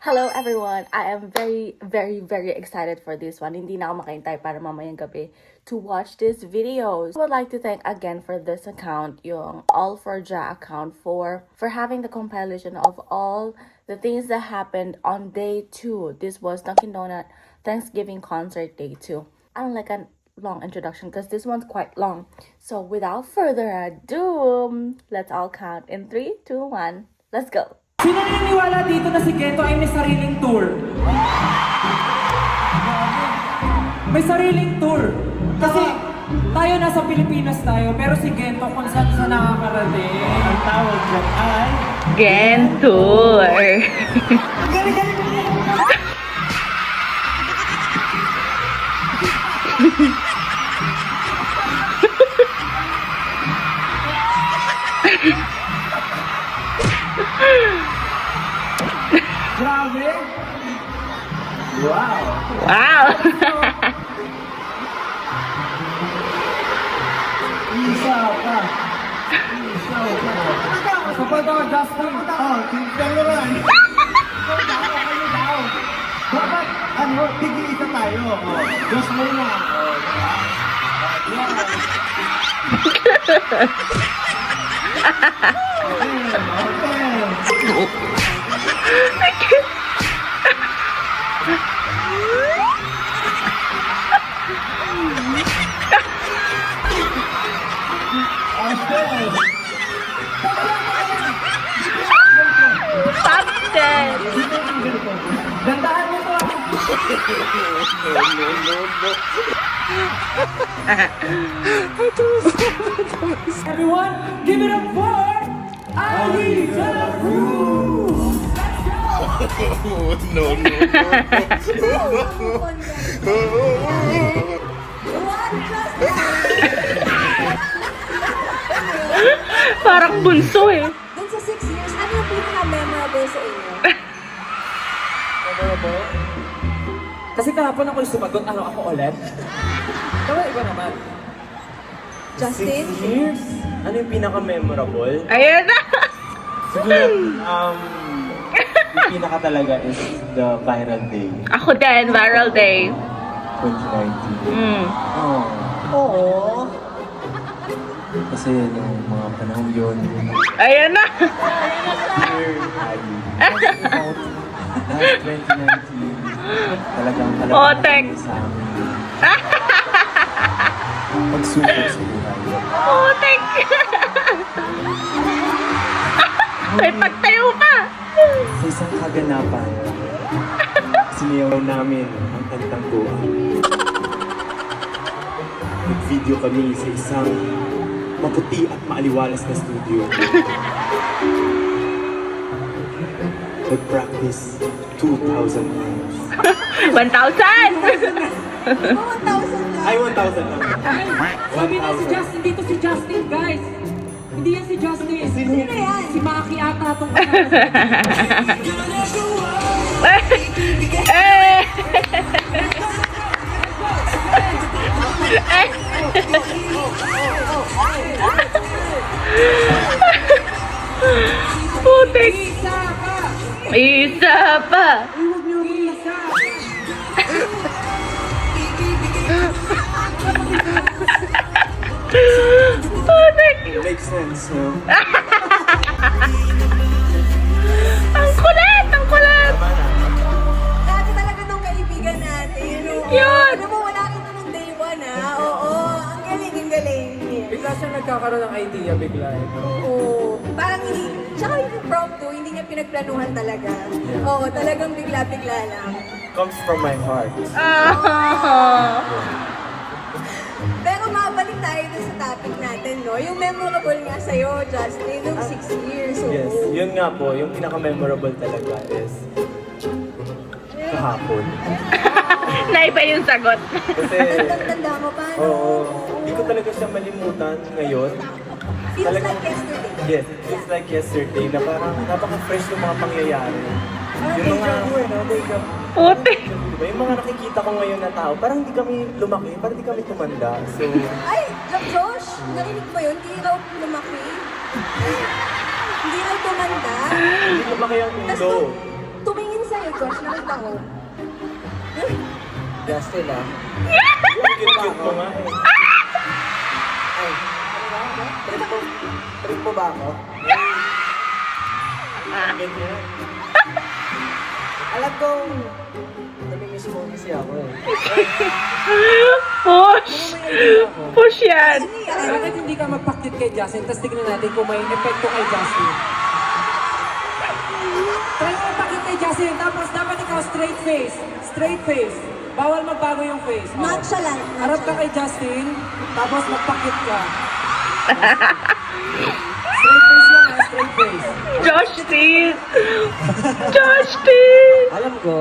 Hello everyone! I am very excited for this one. Hindi na ako makaintay para mamayang gabi to watch this videos. I would like to thank again for this account, yung All4Ja account for having the compilation of all the things that happened on day 2. This was Dunkin' Donut Thanksgiving concert day 2. I don't like a long introduction because this one's quite long. So without further ado, let's all count in 3, 2, 1. Let's go! Sino naniniwala dito na si Gento ay may sariling tour? May sariling tour. Kasi tayo nasa Pilipinas tayo, pero si Gento kung saan sa nakakarating. Ang tawag dyan ay... Gentour! Grabe! Wow! Wow! Isa pa! Sa pagkaw, Justin! Tingnan mo lang. Dapat, tig-isa tayo. Diyos mo na. Stop it! Gandahan mo to! Everyone, give it up for Ali the Cruz! Parang bunso eh. Dun sa 6 years, ano yung pinaka-memorable sa inyo? Kasi kahapon ako yung sumagot, ako ulit? Tawa iba naman. Justin? 6 years? Ano yung pinaka-memorable? Ayan na! Siguro, yung pinaka talaga is the viral day, Ako din, viral day. 2019. Oh. Oo. Kasi yung mga panahon yun, Ayan na! year, last 2019, talagang Otek. sa amin. Magsupot sa buhay. Putik! May pagtayo pa! Sa isang kaganapan, siniyaw namin ang kantang buwan. Nag-video kami sa isang maputi at maaliwalas na studio. Nag-practice 2,000 times. 1,000! Oh, 1,000 lang. Ay, 1,000 lang. Sabi na si Justin, dito si Justin, guys! Hindi yan si Justin. Sino yan? Si Maki ata itong Eh! Putik! Isa pa! Putik! It makes sense, no? Ang kulit! Ang kulit! Dati talaga nung kaibigan natin. Oo. Yun! Alam mo, wala kita nung day 1 ha. Oo. Ang galing, ang galing. Yes. Bigla siya nagkakaroon ng idea, bigla. Oo. Parang hindi, tsaka yung impromptu, hindi niya pinagplanuhan talaga. Oo, talagang bigla-bigla lang. Comes from my heart. Ah. Pero mabalik tayo dun sa topic natin, no? Yung memorable nga sa'yo, Justin, nung 6 years. Oo. Yes, yun nga po, yung pinaka-memorable talaga is kahapon. Naiba yung sagot. Kasi, Tanda mo pa, no? oo, hindi ko talaga siya malimutan ngayon. Feels Talagang- like yesterday. Yes, it's like yesterday na parang napaka-fresh yung mga pangyayari. Yung mga, Putik! diba, yung mga nakikita ko ngayon na tao, parang hindi kami lumaki, parang hindi kami tumanda. So, Ay, Josh, narinig mo yun? Hindi raw lumaki. Hindi raw tumanda. hindi lumaki ang Tapos ulo. tumingin sa'yo, gosh, nakita ko. Justin ah. Cute mo nga eh. Ay, trip mo ba ako? Ganyan. Alam kong namimiss mo kasi ako eh. Push! Push yan! Bakit hindi ka magpakit kay Justin, tapos tignan natin kung may epekto kay Justin. Try mo magpakit kay Justin, tapos dapat ikaw straight face. Straight face. Bawal magbago yung face. Oh. Nonchalant. Harap ka kay Justin, tapos magpakit ka. Straight face lang ha, straight face. Justin! Justin! Alam ko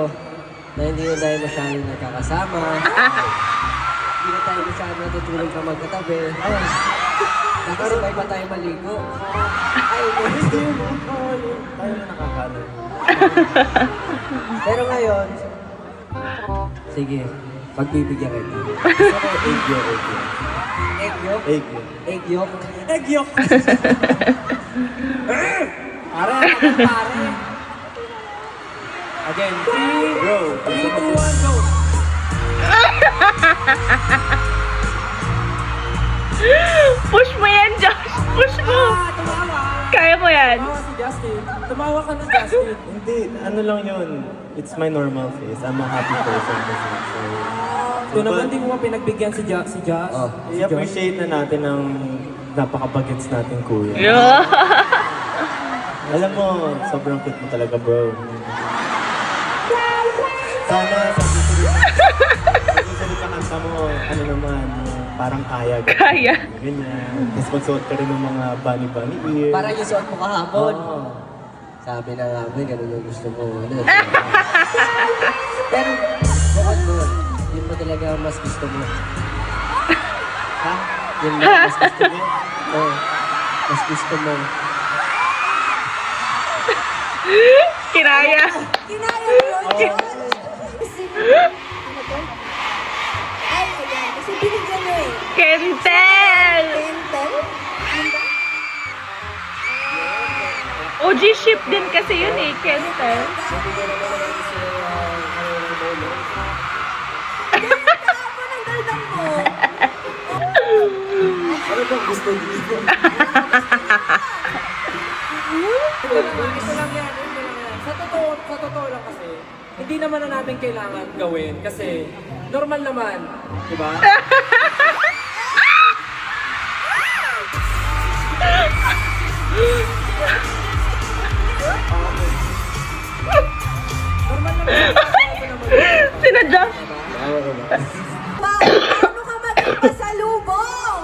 na hindi na tayo masyadong nagkakasama. Hindi na tayo masyadong natutulog ka magkatabi. Nakasabay pa tayo maligo. Ay, Tayo na nakakalo. pero ngayon, sige, pagbibigyan kita. Egg yolk, egg yolk. Egg yolk? Egg yolk. Egg yolk? Egg yolk! Pare, pare. Again, 3, Bro, 2, 1, go! Push mo yan, Josh! Push mo! Tumawa! Kaya mo yan! Tumawa si Justin. Tumawa ka na, Justin. hindi, ano lang yun. It's my normal face. I'm a happy person kasi. So, Ito naman di mo ba pinagbigyan si Josh? Oh. i-appreciate na natin ang napaka-bagets nating kuya. Yeah. Alam mo, sobrang cute mo talaga, bro. Sana sa susunod na kanta mo, ano naman, parang kaya. Kaya. Ganyan. Tapos magsuot ka rin ng mga bunny ear. Parang yung suot mo kahapon. Oo. Sabi na nga ba, ganun yung gusto mo. Ano? Pero, bukod doon, yun ba talaga ang mas gusto mo? Ha? Yun ba ang mas gusto mo? Oo. Mas gusto mo. Kinaya. Kinaya mo yun, Josh. Kasi, ay, ayan. Kasi binigyan nyo eh. Kentel! Pentel? Yun ba? OG ship din kasi yun eh, Kentel. Ako ng daldal mo. Ano bang gusto dito? Ito lang yan. Sa totoo lang kasi, hindi naman na namin kailangan gawin kasi normal naman, di ba? Normal naman. Sinadya. Paano ka maging pasalubong?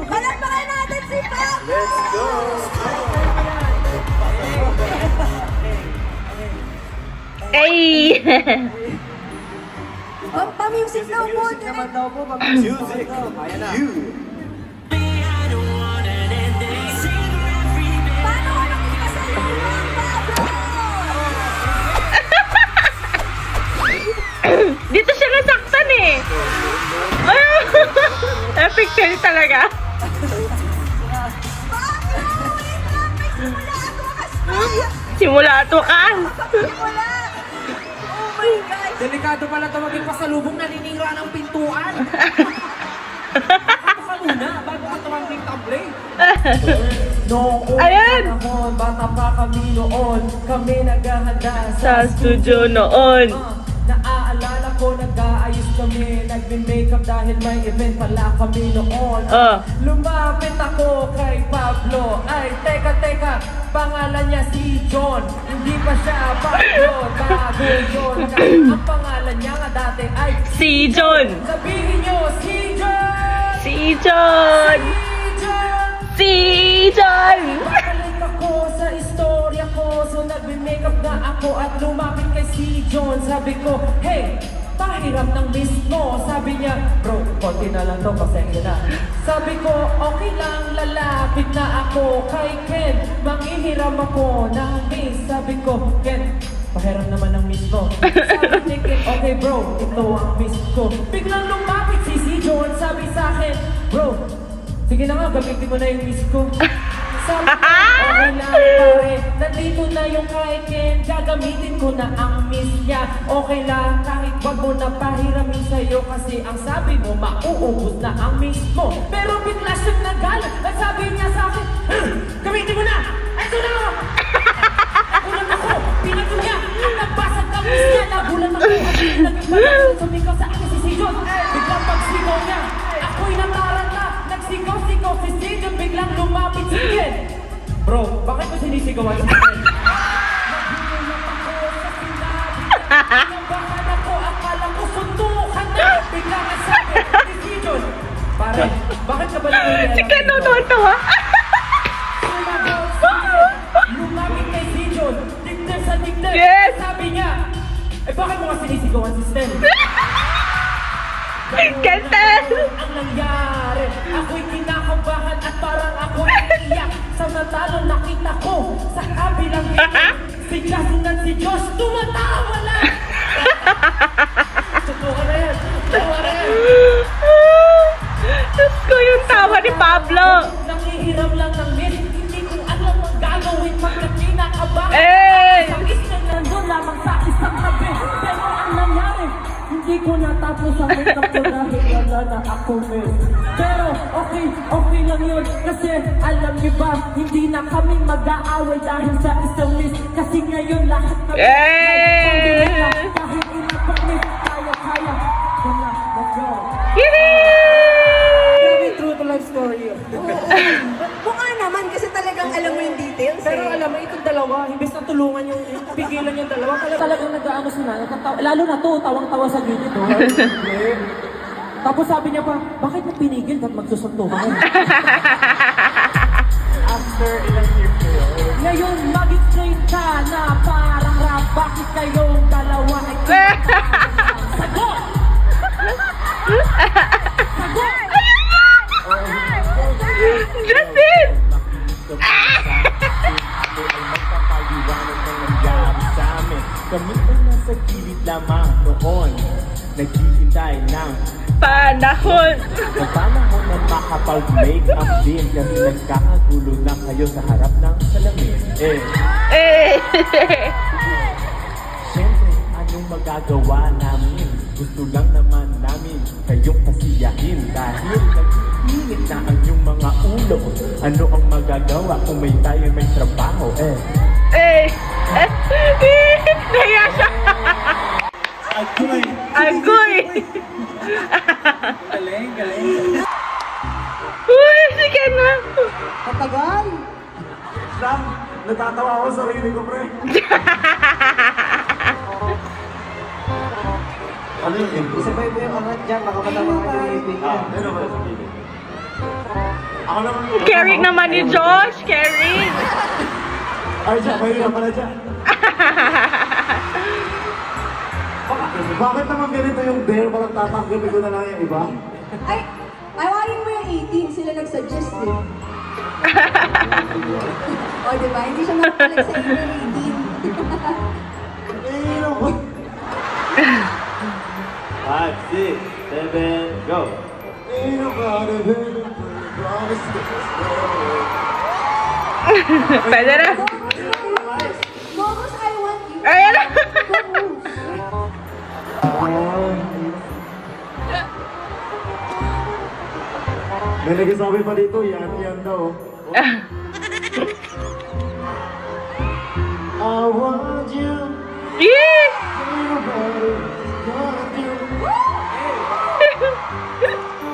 Palakpakan natin si Paco! Let's go! Ay! Pa-music daw po. Naman daw po, Music! You! Paano ka maging pasalubong, Paco? Dito siya nasaktan eh. Epic fail talaga. Simula at wakas. Wala! Oh my gosh! Delikado pala ito maging pasalubong, naninira ng pintuan. Ako ka muna, bago ka tumangking table. Noong Ayan! panahon, bata pa kami noon, kami naghahanda Sa studio noon. Naaalala ko, nag-aayos kami, nagbe-makeup dahil may event pala kami noon. Lumapit ako kay Pablo, ay teka, pangalan niya si John, hindi pa siya Pablo, bago yun. Ang pangalan niya nga dati ay Si John. sabihin niyo, si John! Si John. Si John! Si John. Babalik ako sa istorya ko, so nagbe-makeup na ako at lumapit kay si John. Sabi ko, hey, pahiram ng miss mo. Sabi niya, bro, konti na lang to, pasensya na. Sabi ko, okay lang, lalapit na ako kay Ken. Manghihiram ako ng miss. Sabi ko, Ken, pahiram naman ng miss mo. Sabi ni Ken, okay bro, ito ang miss ko. Biglang lumapit si John, sabi sa akin, bro, sige na nga, gamitin mo na yung miss ko. Sabi ko, okay nandito na yung kay Ken, gagamitin ko na ang miss niya. Okay lang, kahit wag mo na pahiramin sa'yo, kasi ang sabi mo, mauubos na ang miss mo. Pero bigla siyang nagalit, at sabi niya sa akin, gamitin mo na! Ito na ako! Nagulat ako, pinato niya, at nagbasag ang miss niya. Nagulat ako, at naging sumikaw sa akin si Sijon. Biglang pagsigaw niya, ako'y nataranta. Nagsigaw-sigaw si Sijon, biglang lumapit si Ken. Bro, bakit mo sinisigawan sa akin? Nagulat ako sa sinabi niya. Nabahan ako, akala ko suntukan na. Biglang ang sabi ni Sijon, pare, bakit ka ba nangyayari? Si Ken tuwan-tuwa. Sumagaw si Ken. Lumapit kay Sijon, digder sa digder. Yes! Sabi niya, bakit mo ka sinisigawan si Stel? Kentel! Ang nangyari, ako'y kinakabahan at parang ako naiiyak. Samantalang nakita ko sa kabilang gilid, si Justin at si Josh tumatawa lang. Tutuwa na yan, tutuwa na yan. Diyos ko yung tawa ni Pablo. Nangihiram lang ng miss, hindi ko alam ang gagawin pagkat kinakabahan. Eh! Isang isang nandun lamang sa isang tabi. Pero ang nangyari, hindi ko natapos ang makeup ko dahil wala na ako miss. Pero okay lang yun. Kasi alam niyo ba, hindi na kami mag-aaway dahil sa isang miss. Kasi ngayon lahat kami Eh! kahit inapang miss, kaya-kaya. Wala, let's go. Yee! True to life story yun. Mukha naman kasi talagang alam mo yung details Pero eh. alam mo, itong dalawa, imbes na tulungan yung pigilan yung dalawa, talagang nag-ano sila, lalo na to, tawang-tawa sa gilid, oh. Tapos sabi niya pa, bakit mo pinigil at magsusunto ka? After ilang years kayo, Ngayon, mag-straight ka na parang rap, bakit kayong dalawa ay sagot! Sagot! Justin! ako ay magpapaliwanag ng nangyari sa amin. Kami ay nasa gilid lamang noon, naghihintay ng Panahon! sa panahon na makapag-make up din kasi nagkakagulo na kayo sa harap ng salamin. Eh! Siyempre, anong magagawa namin? Gusto lang naman namin kayong kasiyahin dahil nag-init na ang iyong mga ulo. Ano ang magagawa kung may tayo may trabaho? Eh! Naya siya! Agoy! Agoy! Galing, galing. Uy! Si Ken na! Katagal! Sam, natatawa ako sa sarili ko, pre. Ano yun? Isabay mo yung angat dyan, baka matama ka yung ibig niya. Ano ba sa gilid? Ako naman yung... Caring naman ni Josh! Caring! Ay, siya, mahirap pala siya. Bakit naman ganito yung dare? Parang tatanggalin ko na lang yung iba? Ay, tawarin mo yung 18, sila nag-suggest eh. O, diba? Hindi siya mapapalag sa inyo yung 18. Eh, ako. 5, 6, 7, go! Pwede na? Focus, I want you. Ayan na! May nagsasabi pa dito, yan daw. I want you, Yee! nobody got you.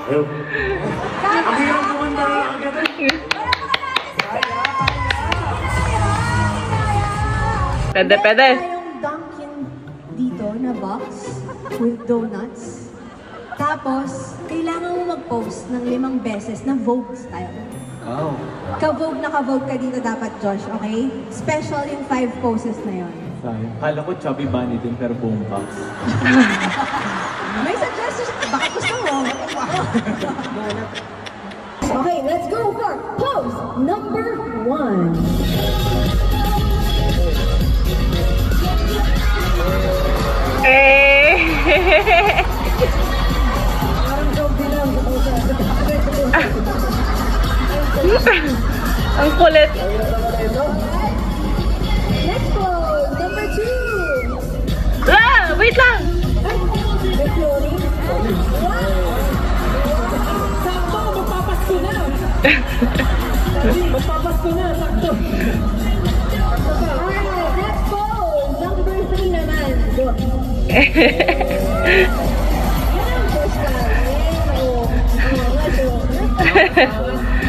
Ayun. Ang hirap kumanta ang ganda. Pwede, pwede. Tayong Dunkin dito na box with donuts. Tapos, kailangan mo mag-post ng 5 beses na Vogue style. Oh. Ka-Vogue na ka-Vogue ka dito dapat, Josh, okay? Special yung 5 poses na yon. Sayang. Kala ko chubby bunny din pero boombox. May suggestions, baka gusto mo. Okay, let's go for pose number 1. Eh! Ang kulit. Magpapasko na, sakto. Alright, let's go! Number 3 naman. Go. Yan ang first time.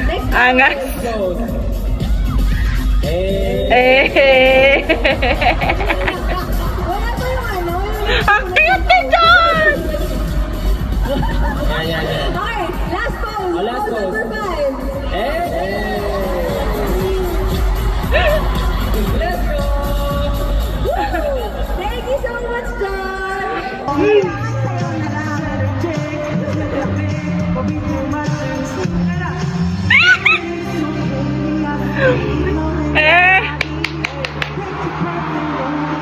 Next Angas. wala pa yung ano. Ang cute ni John! Okay, last pose. last Pose pose. number 5. Let's go! Thank you so much, John! Eh!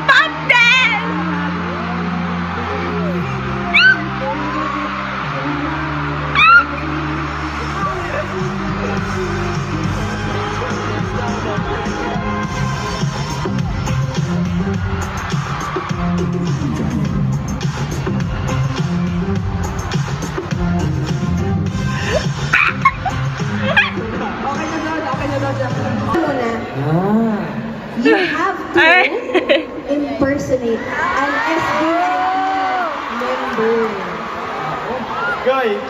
Pagden! Muna, you have to impersonate an SBIP member. Guys!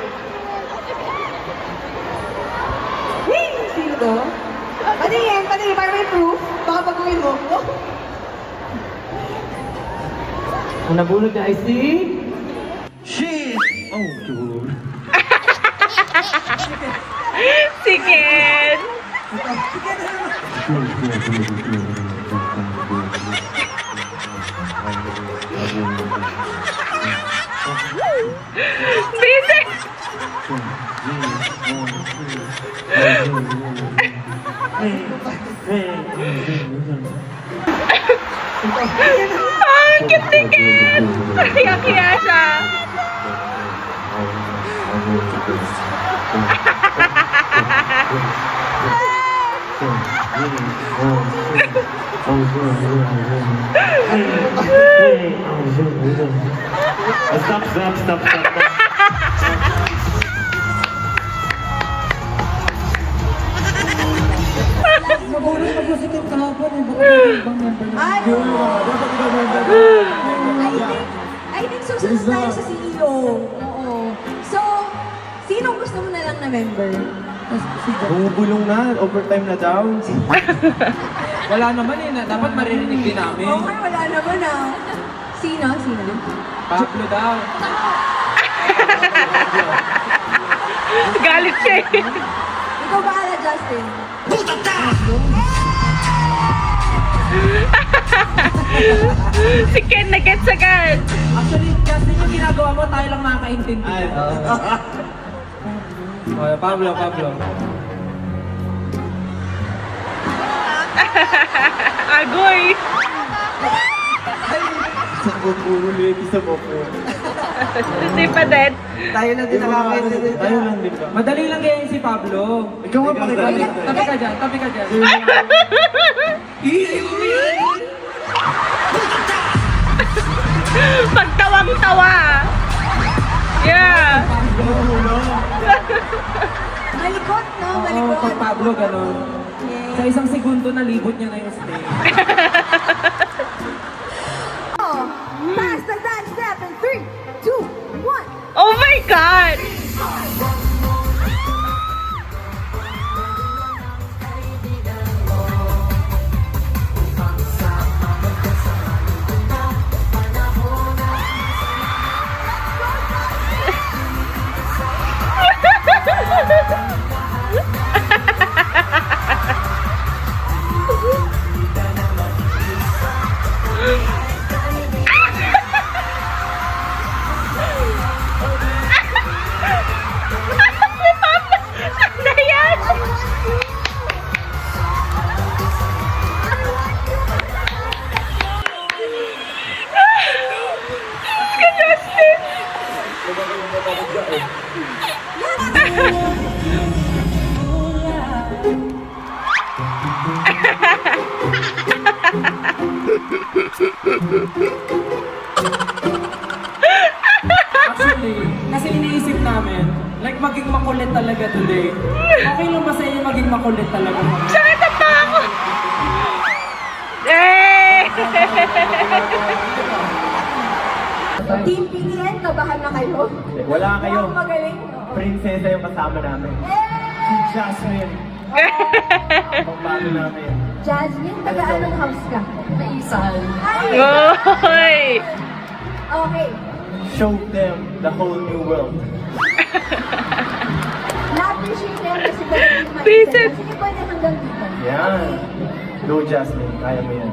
Sino to? Patingin, para may proof. Baka pag-uwi mo. Ang nabulog na ay si... Shit! Oh, dude. Si Ken! Busy! Ang cute ni Ken! Kaya siya! Stop. I think susunod tayo sa CEO. Oo. So, sinong gusto mo na lang na member? Bumubulong na, overtime na daw. Wala naman dapat maririnig din namin. Okay, wala naman ah. Sino? Pablo daw. Galit siya eh. Ikaw bahala, Justin. Si Ken na-gets agad. Actually, Justin, yung ginagawa mo, tayo lang makakaintindi. Pablo. Agoy! Sa pupuro, lady sa popo. Hindi pa din. Tayo na din nakakaintindi. Tayo lang din ba? Madali lang ganyan si Pablo. Ikaw nga pakita. Tabi ka dyan. Pagtawang-tawa. Yeah. Malikot, no? Oo, Malikot. pag Pablo, ganun. Sa Yes. isang segundo, nalibot niya na yung stage. Pass the dance step in 3, 2, 1. Oh my God! Ano yan? Ka Justin! Actually, kasi iniisip namin, like maging makulit talaga today. Okay lang ba sa makulit talaga. Sakit ang paa ko! Eh! Team PDN, kabahan na kayo. Wala kayo. Ang magaling. Prinsesa yung kasama namin. Si Jasmine. Pagbago namin. Jasmine, taga-anong house ka? Naisan. Ay! Oy! Okay. Show them the whole new world. Na-appreciate ko kasi talagang Vincent! Sige, pwede hanggang dito. Yan. Go Jasmine, kaya mo yan.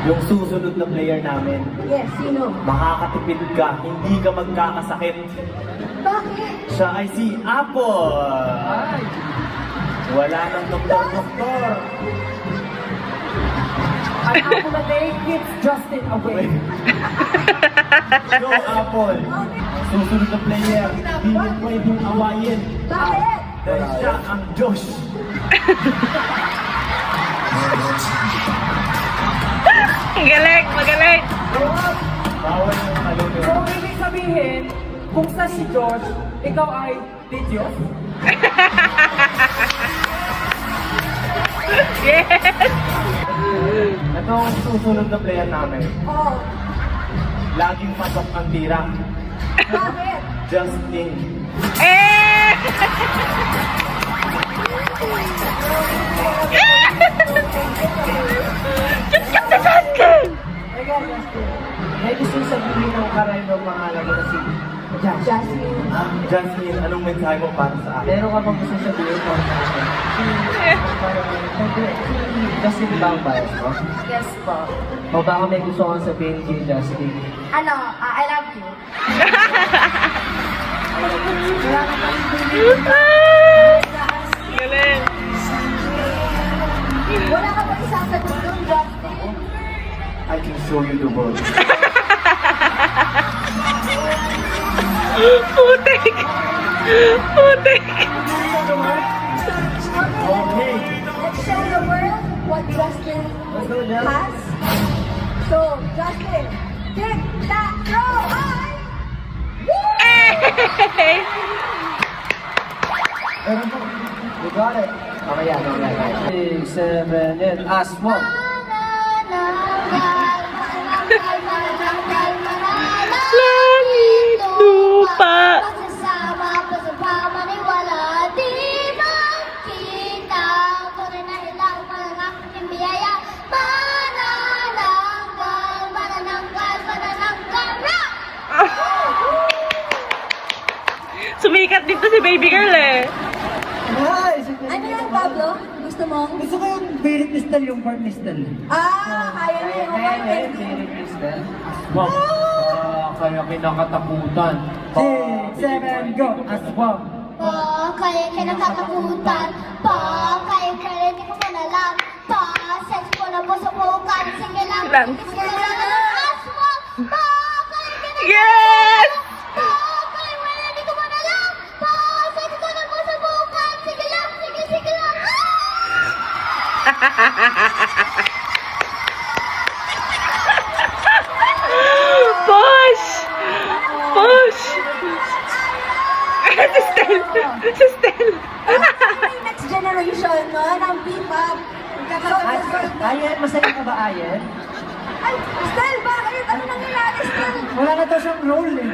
Yung susunod na player namin, Yes, sino? makakatipid ka, hindi ka magkakasakit. Bakit? Siya ay si Apple. Wala nang doktor-doktor. Ang ako na day keeps Justin away. Go Apple. Susunod na player, hindi mo pwedeng awayin. Bakit? Dahil siya ang Diyos. Magaling! Magaling! Bawal yung kalunod. So, ibig sabihin, kung sa si Josh, ikaw ay di Diyos? Yes! Ito ang susunod na player namin. Oh, Laging pasok ang tira. bakit? Justin. Eh! Chut-chut na Justin! May gusto sabihin ng karay ng pangalan mo na si Jasmine. Jasmine, anong mensahe mo para sa akin? Meron ka bang gusto sabihin ng Justin ba ang bias mo? Yes po. O baka may gusto kang sabihin kay Justin? Ano, I love you. Galing! Wala ka ba isasagot doon, Justin? I can show you the world. Putik! Putik! Okay. Let's show the world what Justin has. So, Justin, tick, tack, throw, I! Eh! You got it. Mamaya, mamaya. 6, 7, 8, aswang. Langit, lupa. Pagsasama, pasapamaniwala, di makita. Tunay na ilang malaking biyaya. Manananggal, manananggal, manananggal na! Sumikat dito si baby girl eh. Ano yan, Pablo? Gusto mo? Gusto ko yung very crystal, yung part crystal. Kaya niyo yung Very okay. crystal. Wow. Kaya kinakatakutan. 6, 7, go! Aswang. Kaya kinakatakutan. Kaya hindi ko man alam. Sex ko na po sa bukan. Sige lang. Lang. Sige lang. Aswang. Kaya kinakatakutan. Yes! Kaya hindi ko man alam. Sex ko na po sa bukan. Sige lang. Sige lang. Push! Push! Si Stel! Si Stel! May next generation, no? Ng P-pop. Ayan, masaya ka ba, Ayan? Ay, Stel, bakit? Ano nangyayari, Stel? Wala na to siyang role eh.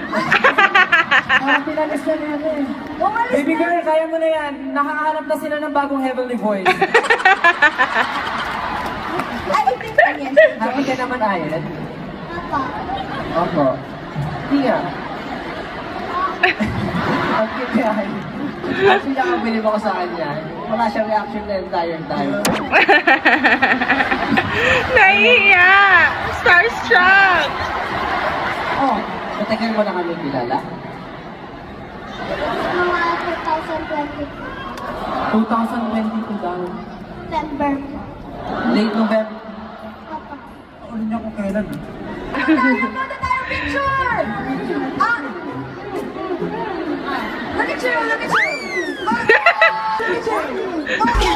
Pinalis na niya eh. Umalis Baby na. girl, kaya mo na yan. Nakahanap na sila ng bagong heavenly voice. Ay, itintan yan. Happy ka naman, Ayan? Apa? Opo. Hindi nga. Ang cute niya. Actually, nakabilib ako sa kanya. Wala siyang reaction the entire time. Nahihiya! Starstruck! Oh, matagal mo na kami kilala? Mga 2020 2022 daw. November. Late November. Apa? Ano niya kung kailan? Nanonood tayo picture! Look at you! Look at you! Look at you!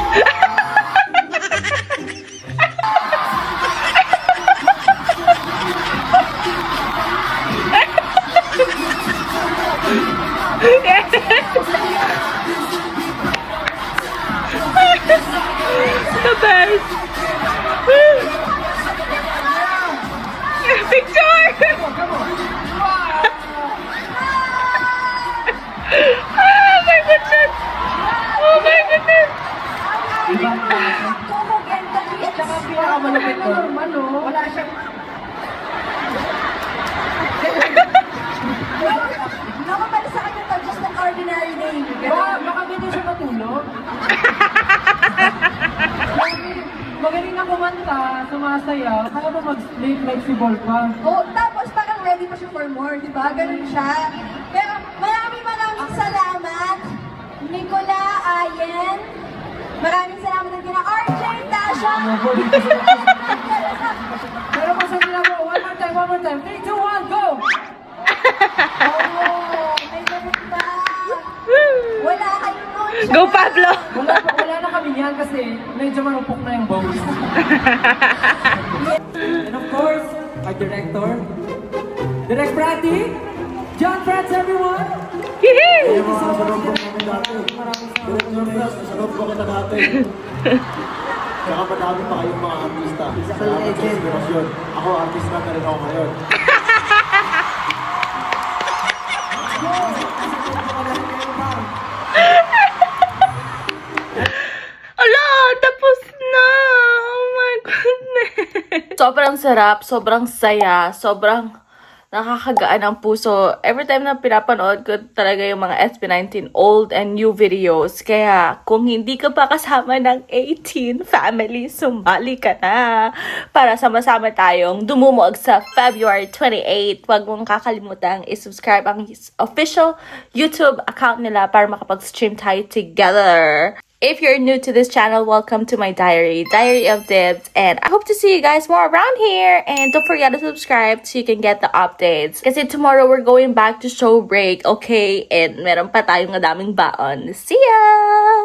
Yes! pinakamalupit ko. Wala siyang... Nakapala sa kanya to, just an ordinary day. Baka ganyan siya matulog. Magaling na kumanta, sumasaya. Kaya mo mag-late flexible pa. Oh, tapos parang ready pa siya for more, di ba? Ganun siya. Pero maraming salamat, Nicola, Ayen. Maraming salamat din kina RJ, Tasha. Pero masabi na mo, one more time. 3, 2, 1, go! Oh, may ganun pa. Wala kayo nun. Go, Pablo! Wala na kami yan kasi medyo marupok na yung bows. And of course, our director, Direct Prati, John Prats, everyone! Yee! Saka madami pa kayong mga artista. Salamat sa inspirasyon. Ako, artista na rin ako ngayon. Ala, tapos na! Oh my goodness! Sobrang sarap, sobrang saya, sobrang nakakagaan ang puso. Every time na pinapanood ko talaga yung mga SB19 old and new videos. Kaya kung hindi ka pa kasama ng 18 family, sumali ka na para sama-sama tayong dumumuog sa February 28. Huwag mong kakalimutang i-subscribe ang official YouTube account nila para makapag-stream tayo together. If you're new to this channel, welcome to my Diary of Dibs, and I hope to see you guys more around here. And don't forget to subscribe so you can get the updates. Kasi tomorrow we're going back to show break, okay? And meron pa tayong madaming baon. See ya!